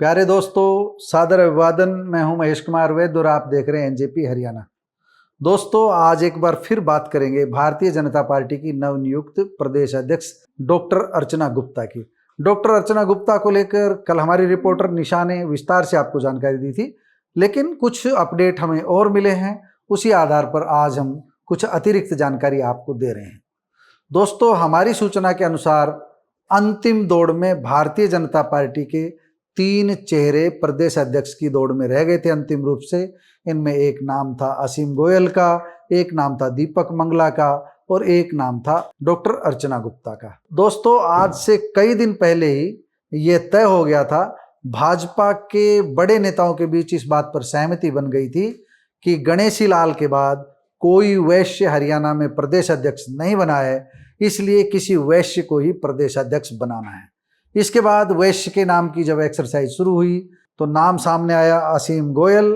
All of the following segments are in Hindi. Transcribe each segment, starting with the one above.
प्यारे दोस्तों, सादर अभिवादन। मैं हूं महेश कुमार वैद्य और आप देख रहे हैं एनजेपी हरियाणा। दोस्तों, आज एक बार फिर बात करेंगे भारतीय जनता पार्टी की नवनियुक्त प्रदेश अध्यक्ष डॉक्टर अर्चना गुप्ता की। डॉक्टर अर्चना गुप्ता को लेकर कल हमारी रिपोर्टर निशा ने विस्तार से आपको जानकारी दी थी, लेकिन कुछ अपडेट हमें और मिले हैं। उसी आधार पर आज हम कुछ अतिरिक्त जानकारी आपको दे रहे हैं। दोस्तों, हमारी सूचना के अनुसार अंतिम दौड़ में भारतीय जनता पार्टी के 3 चेहरे प्रदेश अध्यक्ष की दौड़ में रह गए थे अंतिम रूप से। इनमें एक नाम था असीम गोयल का, एक नाम था दीपक मंगला का और एक नाम था डॉक्टर अर्चना गुप्ता का। दोस्तों, आज से कई दिन पहले ही ये तय हो गया था, भाजपा के बड़े नेताओं के बीच इस बात पर सहमति बन गई थी कि गणेशी लाल के बाद कोई वैश्य हरियाणा में प्रदेश अध्यक्ष नहीं बना है, इसलिए किसी वैश्य को ही प्रदेश अध्यक्ष बनाना है। इसके बाद वैश्य के नाम की जब एक्सरसाइज शुरू हुई तो नाम सामने आया असीम गोयल,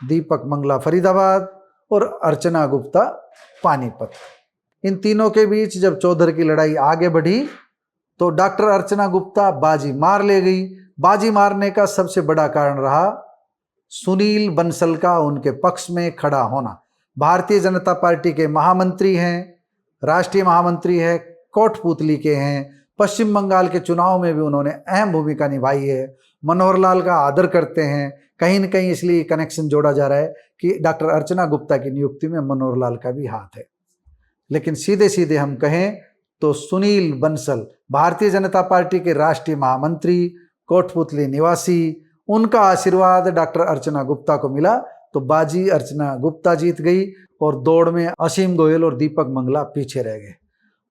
दीपक मंगला फरीदाबाद और अर्चना गुप्ता पानीपत। इन तीनों के बीच जब चौधर की लड़ाई आगे बढ़ी तो डॉक्टर अर्चना गुप्ता बाजी मार ले गई। बाजी मारने का सबसे बड़ा कारण रहा सुनील बंसल का उनके पक्ष में खड़ा होना। भारतीय जनता पार्टी के महामंत्री हैं, राष्ट्रीय महामंत्री है, कोटपुतली के हैं, पश्चिम बंगाल के चुनाव में भी उन्होंने अहम भूमिका निभाई है, मनोहर लाल का आदर करते हैं। कहीं न कहीं इसलिए कनेक्शन जोड़ा जा रहा है कि डॉक्टर अर्चना गुप्ता की नियुक्ति में मनोहर लाल का भी हाथ है। लेकिन सीधे सीधे हम कहें तो सुनील बंसल, भारतीय जनता पार्टी के राष्ट्रीय महामंत्री, कोटपुतली निवासी, उनका आशीर्वाद डॉक्टर अर्चना गुप्ता को मिला तो बाजी अर्चना गुप्ता जीत गई और दौड़ में असीम गोयल और दीपक मंगला पीछे रह गए।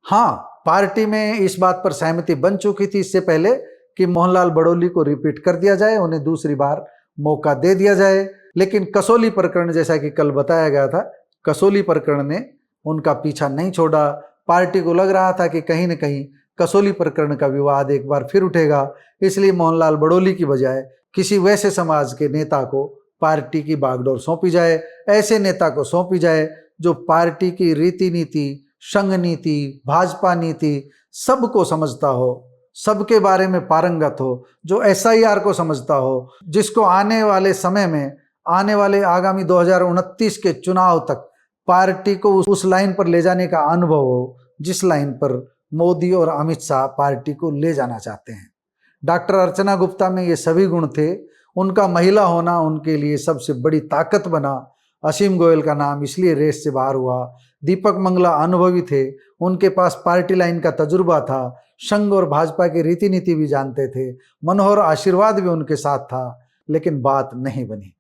हाँ, पार्टी में इस बात पर सहमति बन चुकी थी इससे पहले कि मोहनलाल बड़ौली को रिपीट कर दिया जाए, उन्हें दूसरी बार मौका दे दिया जाए। लेकिन कसौली प्रकरण, जैसा कि कल बताया गया था, कसौली प्रकरण ने उनका पीछा नहीं छोड़ा। पार्टी को लग रहा था कि कहीं न कहीं कसौली प्रकरण का विवाद एक बार फिर उठेगा, इसलिए मोहनलाल बड़ौली की बजाय किसी वैसे समाज के नेता को पार्टी की बागडोर सौंपी जाए, ऐसे नेता को सौंपी जाए जो पार्टी की रीति नीति, संघ नीति, भाजपा नीति सबको समझता हो, सबके बारे में पारंगत हो, जो एसआईआर को समझता हो, जिसको आने वाले समय में, आने वाले आगामी 2029 के चुनाव तक पार्टी को उस लाइन पर ले जाने का अनुभव हो जिस लाइन पर मोदी और अमित शाह पार्टी को ले जाना चाहते हैं। डॉक्टर अर्चना गुप्ता में ये सभी गुण थे। उनका महिला होना उनके लिए सबसे बड़ी ताकत बना। असीम गोयल का नाम इसलिए रेस से बाहर हुआ। दीपक मंगला अनुभवी थे, उनके पास पार्टी लाइन का तजुर्बा था, संघ और भाजपा की रीति नीति भी जानते थे, मनोहर आशीर्वाद भी उनके साथ था, लेकिन बात नहीं बनी।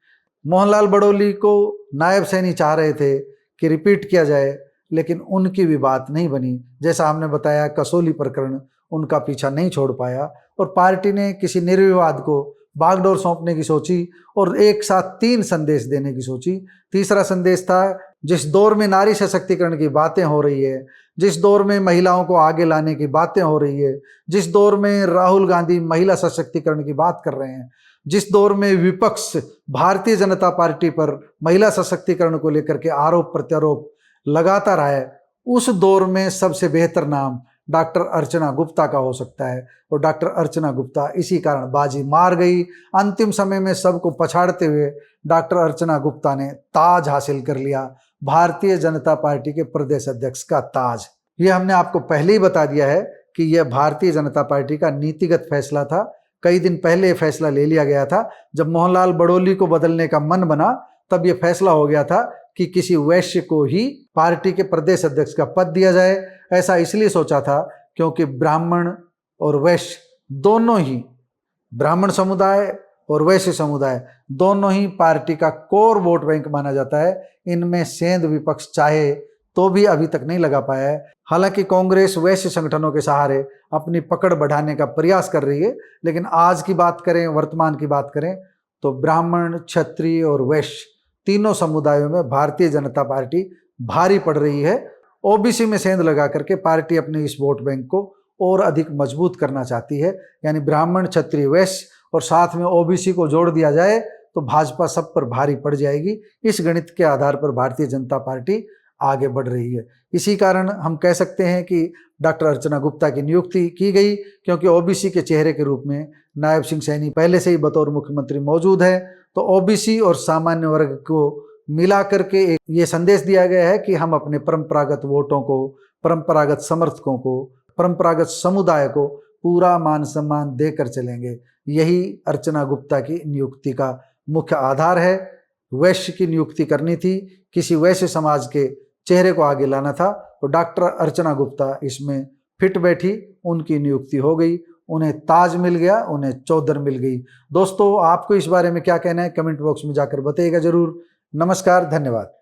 मोहनलाल बड़ौली को नायब सैनी चाह रहे थे कि रिपीट किया जाए, लेकिन उनकी भी बात नहीं बनी। जैसा हमने बताया, कसौली प्रकरण उनका पीछा नहीं छोड़ पाया और पार्टी ने किसी निर्विवाद को बागडोर सौंपने की सोची और एक साथ 3 संदेश देने की सोची। तीसरा संदेश था, जिस दौर में नारी सशक्तिकरण की बातें हो रही है, जिस दौर में महिलाओं को आगे लाने की बातें हो रही है, जिस दौर में राहुल गांधी महिला सशक्तिकरण की बात कर रहे हैं, जिस दौर में विपक्ष भारतीय जनता पार्टी पर महिला सशक्तिकरण को लेकर के आरोप प्रत्यारोप लगाता रहा है, उस दौर में सबसे बेहतर नाम डॉक्टर अर्चना गुप्ता का हो सकता है। और डॉक्टर अर्चना गुप्ता इसी कारण बाजी मार गई। अंतिम समय में सबको पछाड़ते हुए डॉक्टर अर्चना गुप्ता ने ताज हासिल कर लिया, भारतीय जनता पार्टी के प्रदेश अध्यक्ष का ताज। ये हमने आपको पहले ही बता दिया है कि यह भारतीय जनता पार्टी का नीतिगत फैसला था। कई दिन पहले फैसला ले लिया गया था। जब मोहनलाल बड़ौली को बदलने का मन बना तब यह फैसला हो गया था कि किसी वैश्य को ही पार्टी के प्रदेश अध्यक्ष का पद दिया जाए। ऐसा इसलिए सोचा था क्योंकि ब्राह्मण और वैश्य दोनों ही, ब्राह्मण समुदाय और वैश्य समुदाय दोनों ही पार्टी का कोर वोट बैंक माना जाता है। इनमें सेंध विपक्ष चाहे तो भी अभी तक नहीं लगा पाया है। हालांकि कांग्रेस वैश्य संगठनों के सहारे अपनी पकड़ बढ़ाने का प्रयास कर रही है, लेकिन आज की बात करें, वर्तमान की बात करें तो ब्राह्मण, क्षत्रिय और वैश्य तीनों समुदायों में भारतीय जनता पार्टी भारी पड़ रही है। ओबीसी में सेंध लगा करके पार्टी अपने इस वोट बैंक को और अधिक मजबूत करना चाहती है। यानी ब्राह्मण, क्षत्रिय, वैश्य और साथ में ओबीसी को जोड़ दिया जाए तो भाजपा सब पर भारी पड़ जाएगी। इस गणित के आधार पर भारतीय जनता पार्टी आगे बढ़ रही है। इसी कारण हम कह सकते हैं कि डॉक्टर अर्चना गुप्ता की नियुक्ति की गई, क्योंकि ओबीसी के चेहरे के रूप में नायब सिंह सैनी पहले से ही बतौर मुख्यमंत्री मौजूद है। तो ओबीसी और सामान्य वर्ग को मिला करके एक ये संदेश दिया गया है कि हम अपने परंपरागत वोटों को, परंपरागत समर्थकों को, परंपरागत समुदाय को पूरा मान सम्मान देकर चलेंगे। यही अर्चना गुप्ता की नियुक्ति का मुख्य आधार है। वैश्य की नियुक्ति करनी थी, किसी वैश्य समाज के चेहरे को आगे लाना था, तो डॉक्टर अर्चना गुप्ता इसमें फिट बैठी, उनकी नियुक्ति हो गई, उन्हें ताज मिल गया, उन्हें चौधर मिल गई। दोस्तों, आपको इस बारे में क्या कहना है कमेंट बॉक्स में जाकर बताइएगा जरूर। नमस्कार, धन्यवाद।